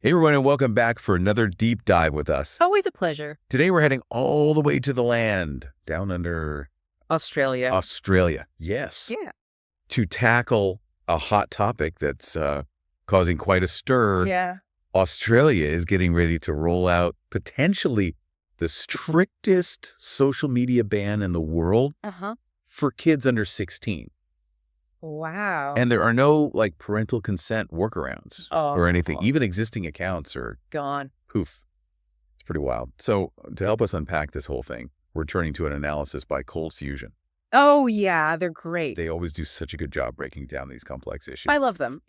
Hey everyone, and welcome back for another deep dive with us. Always a pleasure. Today we're heading all the way to the land, down under Australia. Australia. Yes. Yeah. To tackle a hot topic that's causing quite a stir. Yeah. Australia is getting ready to roll out potentially the strictest social media ban in the world for kids under 16. Wow. And there are no parental consent workarounds or anything. Even existing accounts are gone. poof. It's pretty wild. So to help us unpack this whole thing, we're turning to an analysis by Cold Fusion. Oh, yeah. They're great. They always do such a good job breaking down these complex issues. I love them.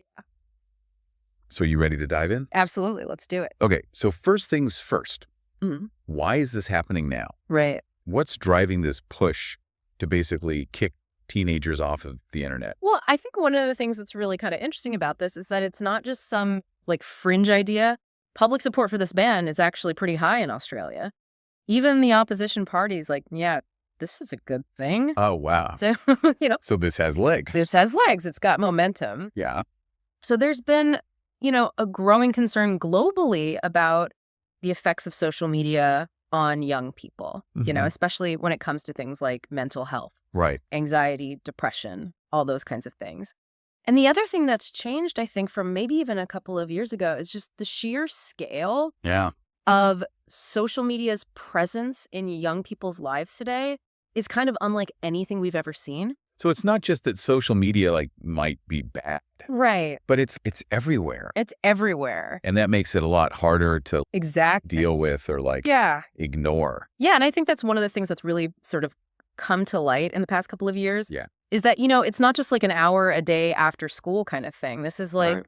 So you ready to dive in? Absolutely. Let's do it. Okay. So first things first, Mhm. why is this happening now? Right. What's driving this push to basically kick teenagers off of the internet? Well, I think one of the things that's really kind of interesting about this is that it's not just some fringe idea. Public support for this ban is actually pretty high in Australia. Even the opposition party's yeah, this is a good thing. Oh, wow. So, So this has legs. this has legs. It's got momentum. Yeah. So there's been, a growing concern globally about the effects of social media on young people, especially when it comes to things like mental health. Right. Anxiety, depression, all those kinds of things. And the other thing that's changed, I think, from maybe even a couple of years ago is just the sheer scale of social media's presence in young people's lives today is kind of unlike anything we've ever seen. So it's not just that social media might be bad. Right. But it's everywhere. It's everywhere. And that makes it a lot harder to deal with or ignore. Yeah, and I think that's one of the things that's really sort of come to light in the past couple of years. Yeah. Is that, it's not just an hour a day after school kind of thing. This is Right.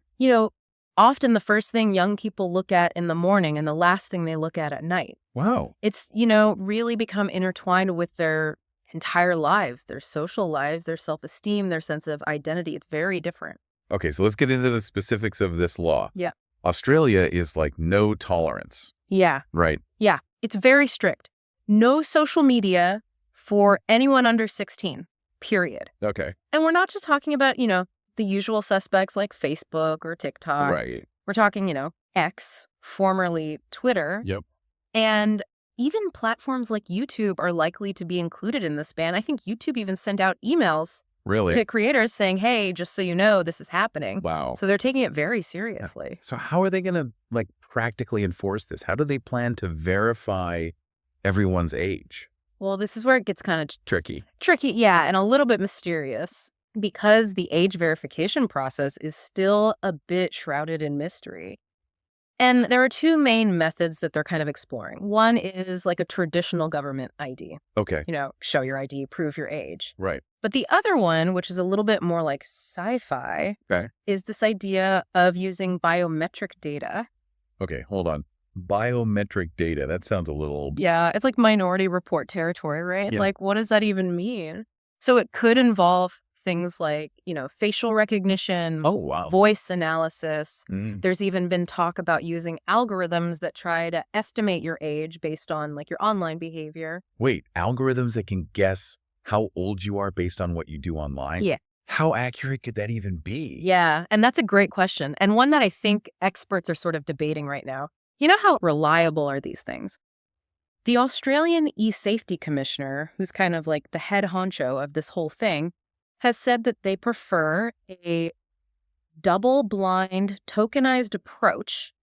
often the first thing young people look at in the morning and the last thing they look at night. Wow. It's, really become intertwined with their entire lives, their social lives, their self-esteem, their sense of identity. It's very different. Okay, so let's get into the specifics of this law. Yeah. Australia is no tolerance. Yeah. Right. Yeah. It's very strict. No social media for anyone under 16, period. Okay. And we're not just talking about, the usual suspects like Facebook or TikTok. Right. We're talking, X, formerly Twitter. Yep. And even platforms like YouTube are likely to be included in this ban. I think YouTube even sent out emails Really? to creators saying, hey, just so you know, this is happening. Wow. So they're taking it very seriously. So how are they going to practically enforce this? How do they plan to verify everyone's age? Well, this is where it gets kind of Tricky. Yeah, and a little bit mysterious because the age verification process is still a bit shrouded in mystery. And there are two main methods that they're kind of exploring. One is a traditional government ID. Okay. Show your ID, prove your age. Right. But the other one, which is a little bit more like sci-fi, is this idea of using biometric data. Okay, hold on. Biometric data. That sounds a little... Yeah, it's Minority Report territory, right? Yeah. What does that even mean? So it could involve things like, facial recognition, Oh, wow. voice analysis. Mm. There's even been talk about using algorithms that try to estimate your age based on your online behavior. Wait, algorithms that can guess how old you are based on what you do online? Yeah. How accurate could that even be? Yeah, and that's a great question. And one that I think experts are sort of debating right now. How reliable are these things? The Australian e-safety commissioner, who's kind of the head honcho of this whole thing, has said that they prefer a double-blind tokenized approach,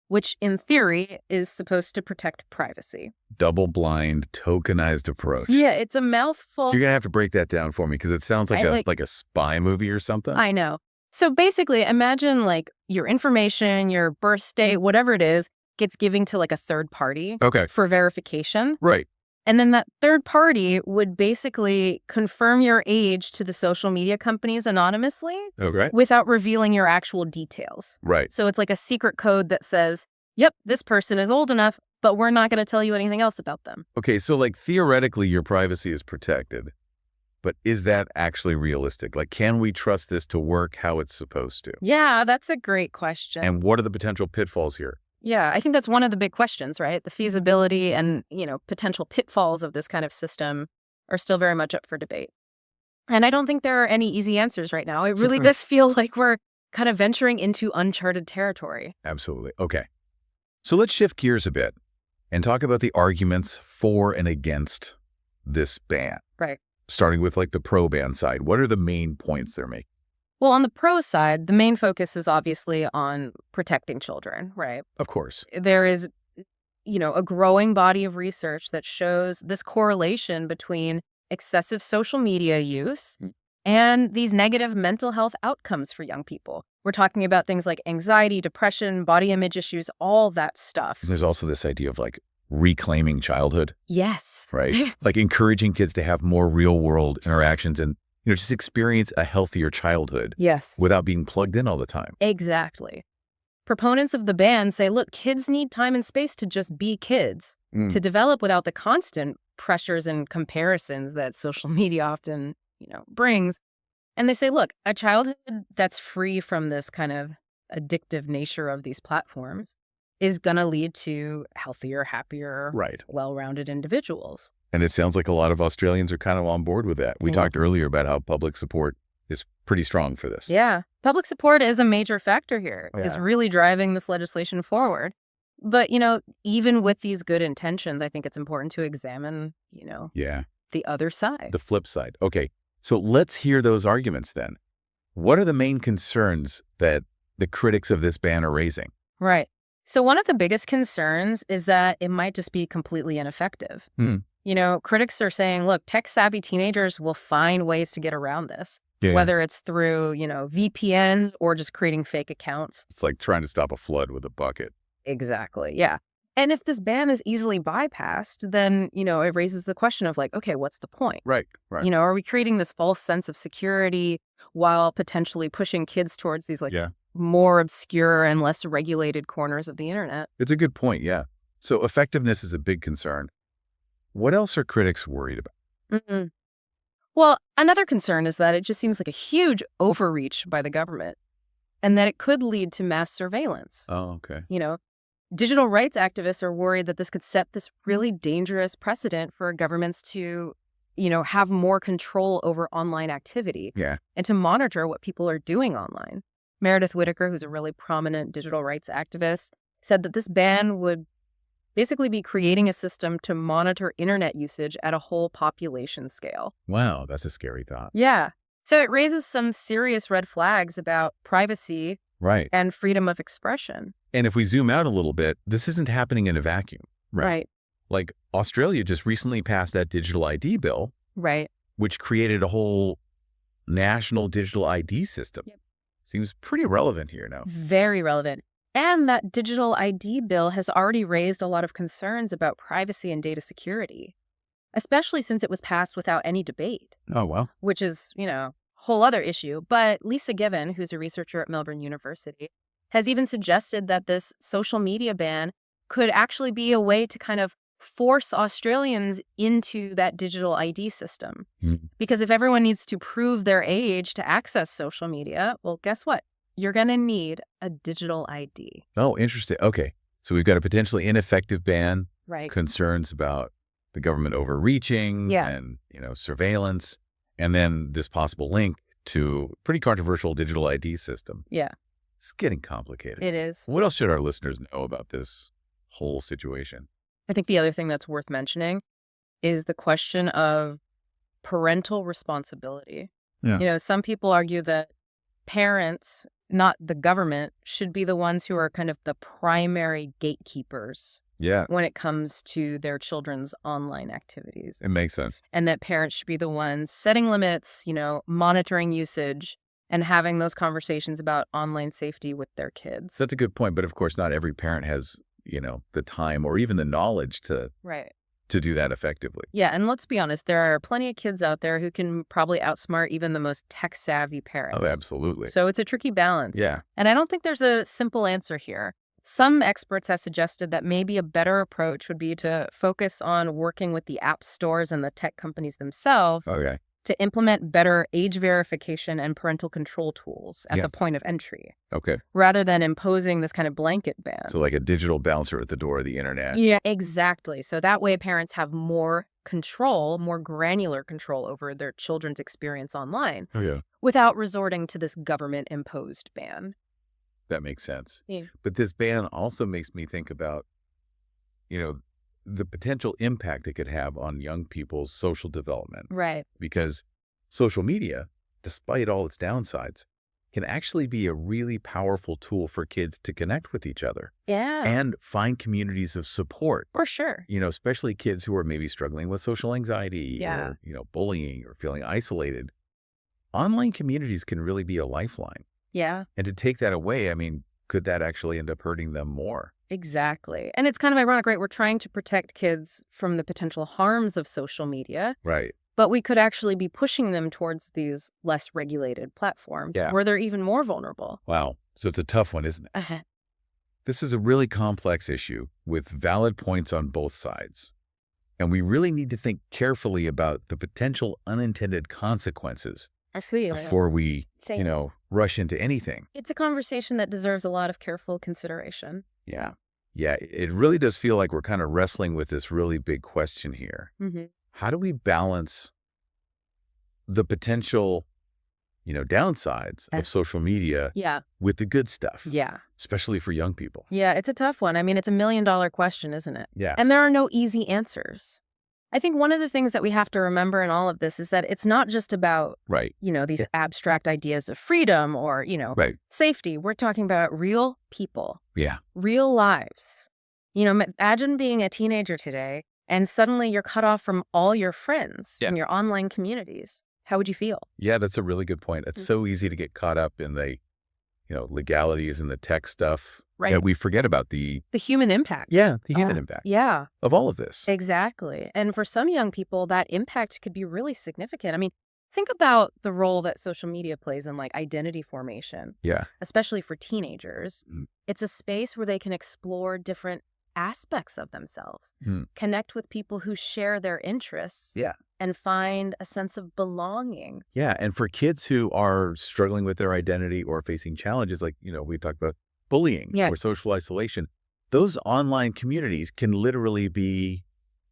which in theory is supposed to protect privacy. Double-blind tokenized approach. Yeah, it's a mouthful. You're going to have to break that down for me because it sounds like a spy movie or something. I know. So basically, imagine your information, your birth date, whatever it is, gets given to a third party for verification. Right. And then that third party would basically confirm your age to the social media companies anonymously Okay. without revealing your actual details. Right. So it's a secret code that says, yep, this person is old enough, but we're not going to tell you anything else about them. Okay, so theoretically your privacy is protected, but is that actually realistic? Can we trust this to work how it's supposed to? Yeah, that's a great question. And what are the potential pitfalls here? Yeah, I think that's one of the big questions, right? The feasibility and, potential pitfalls of this kind of system are still very much up for debate. And I don't think there are any easy answers right now. It really does feel like we're kind of venturing into uncharted territory. Absolutely. Okay. So let's shift gears a bit and talk about the arguments for and against this ban. Right. Starting with like the pro-ban side. What are the main points they're making? Well, on the pro side, the main focus is obviously on protecting children, right? Of course. There is, a growing body of research that shows this correlation between excessive social media use and these negative mental health outcomes for young people. We're talking about things like anxiety, depression, body image issues, all that stuff. There's also this idea of like reclaiming childhood. Yes. Right? Like encouraging kids to have more real world interactions and, just experience a healthier childhood. Yes. Without being plugged in all the time. Exactly. Proponents of the ban say, look, kids need time and space to just be kids, to develop without the constant pressures and comparisons that social media often, brings. And they say, look, a childhood that's free from this kind of addictive nature of these platforms is going to lead to healthier, happier, well-rounded individuals. And it sounds like a lot of Australians are kind of on board with that. We talked earlier about how public support is pretty strong for this. Yeah. Public support is a major factor here. It's really driving this legislation forward. But, even with these good intentions, I think it's important to examine, the other side. The flip side. Okay. So let's hear those arguments then. What are the main concerns that the critics of this ban are raising? Right. So one of the biggest concerns is that it might just be completely ineffective. Critics are saying, look, tech-savvy teenagers will find ways to get around this, whether it's through, VPNs or just creating fake accounts. It's like trying to stop a flood with a bucket. Exactly, yeah. And if this ban is easily bypassed, then, it raises the question of like, okay, what's the point? Right. Are we creating this false sense of security while potentially pushing kids towards these more obscure and less regulated corners of the internet? It's a good point, yeah. So effectiveness is a big concern. What else are critics worried about? Well, another concern is that it just seems like a huge overreach by the government and that it could lead to mass surveillance. Oh, okay. Digital rights activists are worried that this could set this really dangerous precedent for governments to, have more control over online activity and to monitor what people are doing online. Meredith Whittaker, who's a really prominent digital rights activist, said that this ban would basically be creating a system to monitor internet usage at a whole population scale. Wow, that's a scary thought. Yeah. So it raises some serious red flags about privacy and freedom of expression. And if we zoom out a little bit, this isn't happening in a vacuum. Right. Like Australia just recently passed that digital ID bill, which created a whole national digital ID system. Seems pretty relevant here now. Very relevant. And that digital ID bill has already raised a lot of concerns about privacy and data security, especially since it was passed without any debate. Oh, well. Which is, whole other issue. But Lisa Given, who's a researcher at Melbourne University, has even suggested that this social media ban could actually be a way to kind of force Australians into that digital ID system. Because if everyone needs to prove their age to access social media, well, guess what? You're going to need a digital ID. Oh, interesting. Okay. So we've got a potentially ineffective ban, Right. concerns about the government overreaching and, surveillance, and then this possible link to pretty controversial digital ID system. Yeah. It's getting complicated. It is. What else should our listeners know about this whole situation? I think the other thing that's worth mentioning is the question of parental responsibility. Yeah. Some people argue that parents, not the government, should be the ones who are kind of the primary gatekeepers when it comes to their children's online activities. It makes sense. And that parents should be the ones setting limits, monitoring usage, and having those conversations about online safety with their kids. That's a good point. But of course, not every parent has, the time or even the knowledge to do that effectively. Yeah. And let's be honest, there are plenty of kids out there who can probably outsmart even the most tech-savvy parents. Oh, absolutely. So it's a tricky balance. Yeah. And I don't think there's a simple answer here. Some experts have suggested that maybe a better approach would be to focus on working with the app stores and the tech companies themselves to implement better age verification and parental control tools at the point of entry. Okay. Rather than imposing this kind of blanket ban. So like a digital bouncer at the door of the internet. Yeah, exactly. So that way parents have more control, more granular control over their children's experience online Oh, yeah. without resorting to this government-imposed ban. That makes sense. Yeah. But this ban also makes me think about, you know, the potential impact it could have on young people's social development. Right. Because social media, despite all its downsides, can actually be a really powerful tool for kids to connect with each other. Yeah. And find communities of support. For sure. Especially kids who are maybe struggling with social anxiety or, bullying or feeling isolated. Online communities can really be a lifeline. Yeah. And to take that away, I mean, could that actually end up hurting them more? Exactly. And it's kind of ironic, right? We're trying to protect kids from the potential harms of social media. Right. But we could actually be pushing them towards these less regulated platforms where they're even more vulnerable. Wow. So it's a tough one, isn't it? This is a really complex issue with valid points on both sides. And we really need to think carefully about the potential unintended consequences before we, rush into anything. It's a conversation that deserves a lot of careful consideration. Yeah. Yeah, it really does feel like we're kind of wrestling with this really big question here. Mm-hmm. How do we balance the potential, downsides of social media with the good stuff? Yeah. Especially for young people. Yeah, it's a tough one. I mean, it's $1 million question, isn't it? Yeah. And there are no easy answers. I think one of the things that we have to remember in all of this is that it's not just about, these abstract ideas of freedom or, safety. We're talking about real people. Yeah. Real lives. Imagine being a teenager today and suddenly you're cut off from all your friends in your online communities. How would you feel? Yeah, that's a really good point. It's so easy to get caught up in the, legalities and the tech stuff. Right. That we forget about the human impact. Yeah, the human impact. Yeah. Of all of this. Exactly. And for some young people, that impact could be really significant. I mean, think about the role that social media plays in identity formation. Yeah. Especially for teenagers. It's a space where they can explore different aspects of themselves, connect with people who share their interests, and find a sense of belonging. Yeah, and for kids who are struggling with their identity or facing challenges like, we talked about bullying or social isolation, those online communities can literally be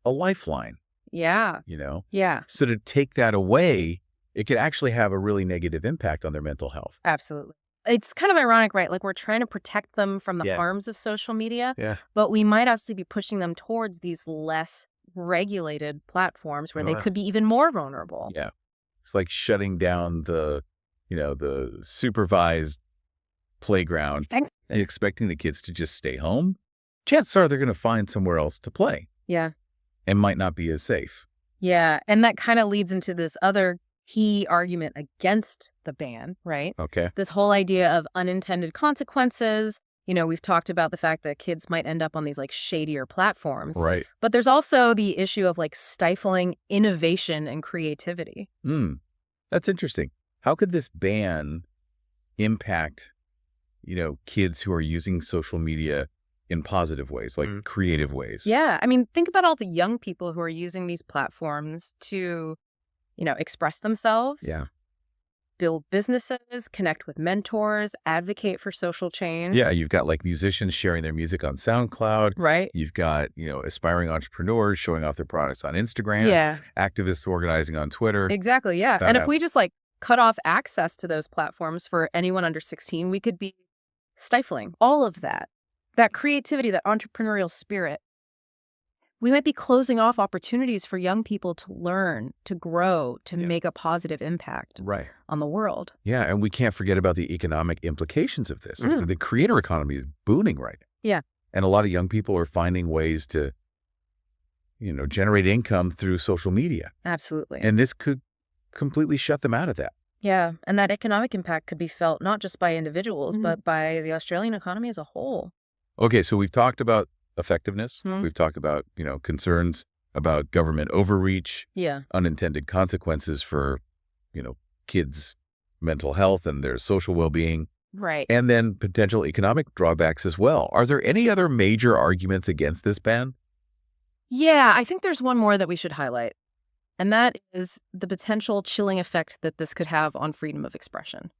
a lifeline. Yeah. Yeah. So to take that away, it could actually have a really negative impact on their mental health. Absolutely. It's kind of ironic, right? We're trying to protect them from the harms of social media, but we might actually be pushing them towards these less regulated platforms where they could be even more vulnerable. Yeah. It's like shutting down the supervised playground and expecting the kids to just stay home. Chances are they're going to find somewhere else to play. Yeah. And might not be as safe. Yeah. And that kind of leads into this other key argument against the ban, right? Okay. This whole idea of unintended consequences. We've talked about the fact that kids might end up on these shadier platforms. Right. But there's also the issue of stifling innovation and creativity. That's interesting. How could this ban impact, kids who are using social media in positive ways, like creative ways? Yeah. I mean, think about all the young people who are using these platforms to express themselves, build businesses, connect with mentors, advocate for social change. Yeah, you've got musicians sharing their music on SoundCloud. Right. You've got, aspiring entrepreneurs showing off their products on Instagram. Yeah. Activists organizing on Twitter. Exactly, yeah. And if we just cut off access to those platforms for anyone under 16, we could be stifling all of that creativity, that entrepreneurial spirit. We might be closing off opportunities for young people to learn, to grow, to make a positive impact on the world. Yeah, and we can't forget about the economic implications of this. The creator economy is booming right now. Yeah. And a lot of young people are finding ways to, generate income through social media. Absolutely. And this could completely shut them out of that. Yeah, and that economic impact could be felt not just by individuals, but by the Australian economy as a whole. Okay, so we've talked about effectiveness. We've talked about, concerns about government overreach, unintended consequences for, kids' mental health and their social well-being. Right. And then potential economic drawbacks as well. Are there any other major arguments against this ban? Yeah, I think there's one more that we should highlight. And that is the potential chilling effect that this could have on freedom of expression.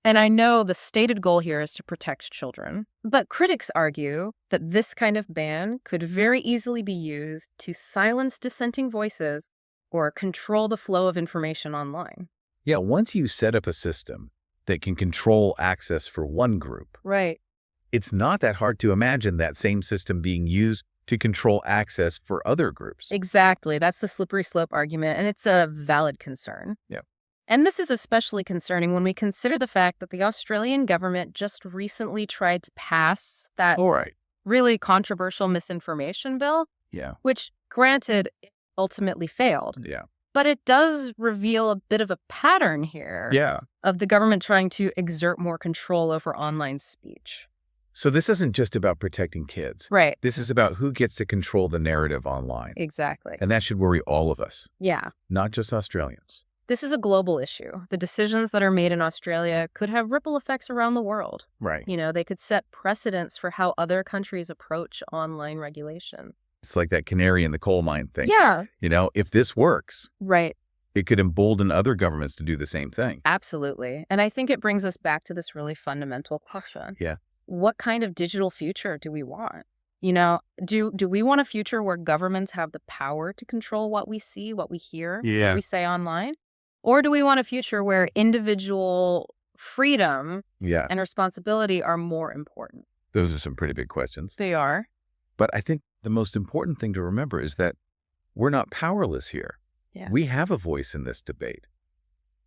And I know the stated goal here is to protect children, but critics argue that this kind of ban could very easily be used to silence dissenting voices or control the flow of information online. Yeah, once you set up a system that can control access for one group. Right. It's not that hard to imagine that same system being used to control access for other groups. Exactly. That's the slippery slope argument, and it's a valid concern. Yeah. And this is especially concerning when we consider the fact that the Australian government just recently tried to pass that All right. really controversial misinformation bill, Yeah. which, granted, it ultimately failed. Yeah. But it does reveal a bit of a pattern here Yeah. of the government trying to exert more control over online speech. So this isn't just about protecting kids. Right. This is about who gets to control the narrative online. Exactly. And that should worry all of us, Yeah. not just Australians. This is a global issue. The decisions that are made in Australia could have ripple effects around the world. Right. You know, they could set precedents for how other countries approach online regulation. It's like that canary in the coal mine thing. Yeah. You know, if this works, Right. it could embolden other governments to do the same thing. Absolutely. And I think it brings us back to this really fundamental question. Yeah. What kind of digital future do we want? You know, do we want a future where governments have the power to control what we see, what we hear, Yeah. what we say online? Or do we want a future where individual freedom Yeah. and responsibility are more important? Those are some pretty big questions. They are. But I think the most important thing to remember is that we're not powerless here. Yeah. We have a voice in this debate.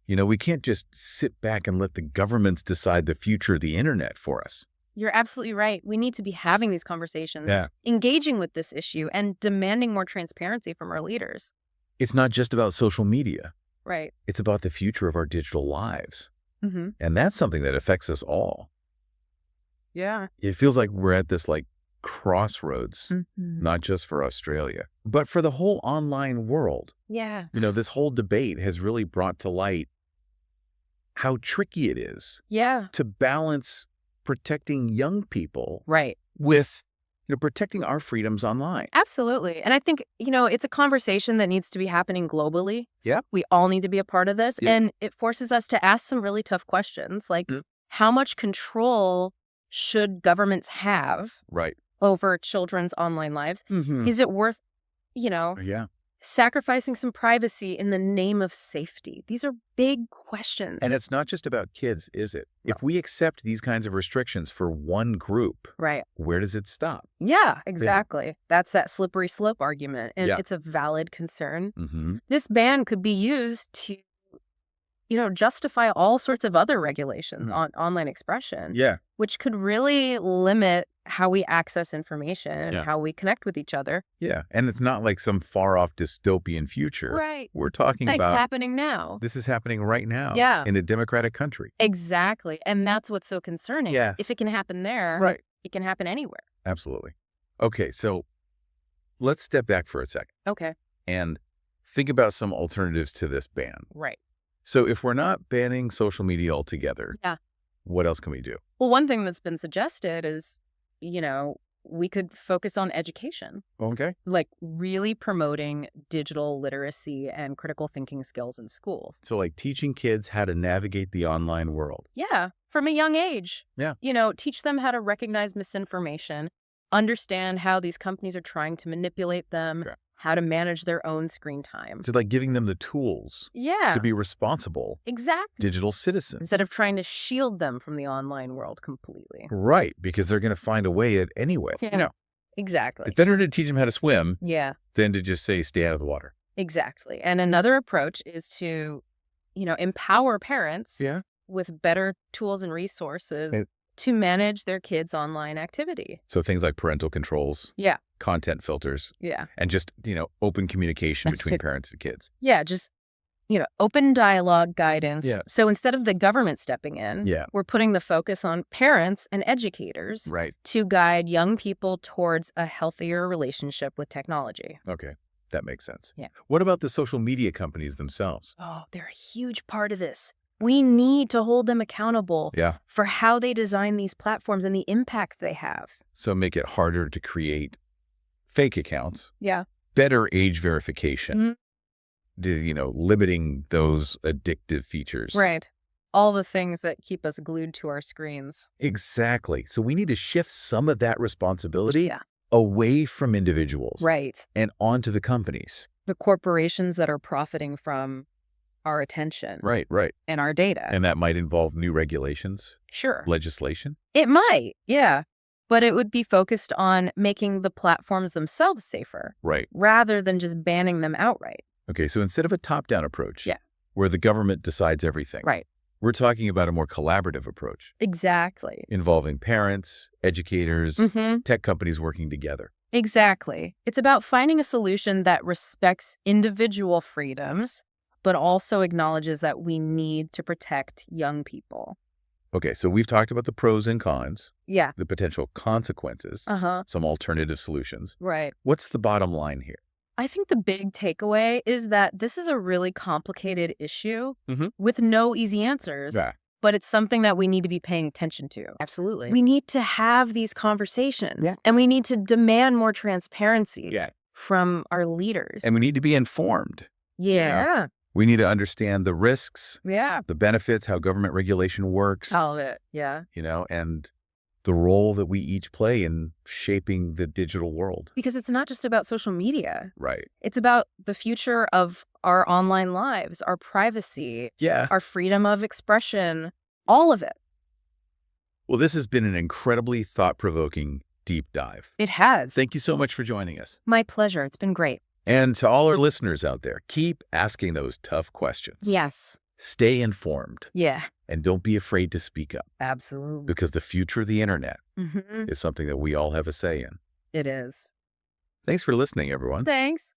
You know, we can't just sit back and let the governments decide the future of the internet for us. You're absolutely right. We need to be having these conversations, Yeah. engaging with this issue, and demanding more transparency from our leaders. It's not just about social media. Right. It's about the future of our digital lives. Mm-hmm. And that's something that affects us all. Yeah. It feels like we're at this crossroads, Mm-hmm. not just for Australia, but for the whole online world. Yeah. You know, this whole debate has really brought to light how tricky it is Yeah. to balance protecting young people Right. with, protecting our freedoms online. Absolutely. And I think, it's a conversation that needs to be happening globally. Yeah. We all need to be a part of this. Yeah. And it forces us to ask some really tough questions, like how much control should governments have Right. over children's online lives? Mm-hmm. Is it worth, Yeah. sacrificing some privacy in the name of safety? These are big questions. And it's not just about kids, is it? If we accept these kinds of restrictions for one group, Right. where does it stop? Yeah, exactly. That's that slippery slope argument. And Yeah. it's a valid concern. Mm-hmm. This ban could be used to, justify all sorts of other regulations on online expression, Yeah. which could really limit how we access information and Yeah. how we connect with each other. Yeah. And it's not like some far off dystopian future. Right. We're talking Like about happening now. this is happening right now Yeah. in a democratic country. Exactly. And that's what's so concerning. Yeah. If it can happen there, Right. it can happen anywhere. Absolutely. Okay. So let's step back for a second Okay. and think about some alternatives to this ban. Right. So if we're not banning social media altogether, Yeah. what else can we do? Well, one thing that's been suggested is, we could focus on education, Okay. like really promoting digital literacy and critical thinking skills in schools. So teaching kids how to navigate the online world. Yeah, from a young age. Yeah. Teach them how to recognize misinformation, understand how these companies are trying to manipulate them, Sure. how to manage their own screen time. So giving them the tools Yeah, to be responsible exactly. digital citizens. Instead of trying to shield them from the online world completely. Right. Because they're going to find a way it anyway. Yeah. Exactly. It's better to teach them how to swim Yeah, than to just say, stay out of the water. exactly. And another approach is to, empower parents Yeah. with better tools and resources And- to manage their kids' online activity. So things like parental controls, Yeah, content filters, yeah. and just, open communication That's between it. parents and kids. Yeah, just, open dialogue guidance. Yeah. So instead of the government stepping in, Yeah. we're putting the focus on parents and educators Right. to guide young people towards a healthier relationship with technology. Okay. That makes sense. Yeah. What about the social media companies themselves? Oh, they're a huge part of this. We need to hold them accountable Yeah. for how they design these platforms and the impact they have. So make it harder to create fake accounts, Yeah. better age verification, Mhm. Limiting those addictive features. Right. All the things that keep us glued to our screens. Exactly. So we need to shift some of that responsibility Yeah. away from individuals Right. and onto the companies. The corporations that are profiting from, our attention Right, right. and our data. And that might involve new regulations, Sure. legislation. It might, yeah. But it would be focused on making the platforms themselves safer. Right. Rather than just banning them outright. Okay, so instead of a top-down approach, Yeah. where the government decides everything, Right. we're talking about a more collaborative approach Exactly. involving parents, educators, tech companies working together. Exactly. It's about finding a solution that respects individual freedoms, but also acknowledges that we need to protect young people. Okay, so we've talked about the pros and cons, Yeah. the potential consequences, some alternative solutions. Right. What's the bottom line here? I think the big takeaway is that this is a really complicated issue Mhm. with no easy answers. Yeah. But it's something that we need to be paying attention to. Absolutely. We need to have these conversations. Yeah. And we need to demand more transparency Yeah. from our leaders. And we need to be informed. Yeah. We need to understand the risks, Yeah. the benefits, how government regulation works, All of it. Yeah. and the role that we each play in shaping the digital world. Because it's not just about social media. Right. It's about the future of our online lives, our privacy, Yeah. our freedom of expression, all of it. Well, this has been an incredibly thought-provoking deep dive. It has. Thank you so much for joining us. My pleasure. It's been great. And to all our listeners out there, keep asking those tough questions. Yes. Stay informed. Yeah. And don't be afraid to speak up, Absolutely. because the future of the internet Mm-hmm. is something that we all have a say in. It is. Thanks for listening, everyone. Thanks.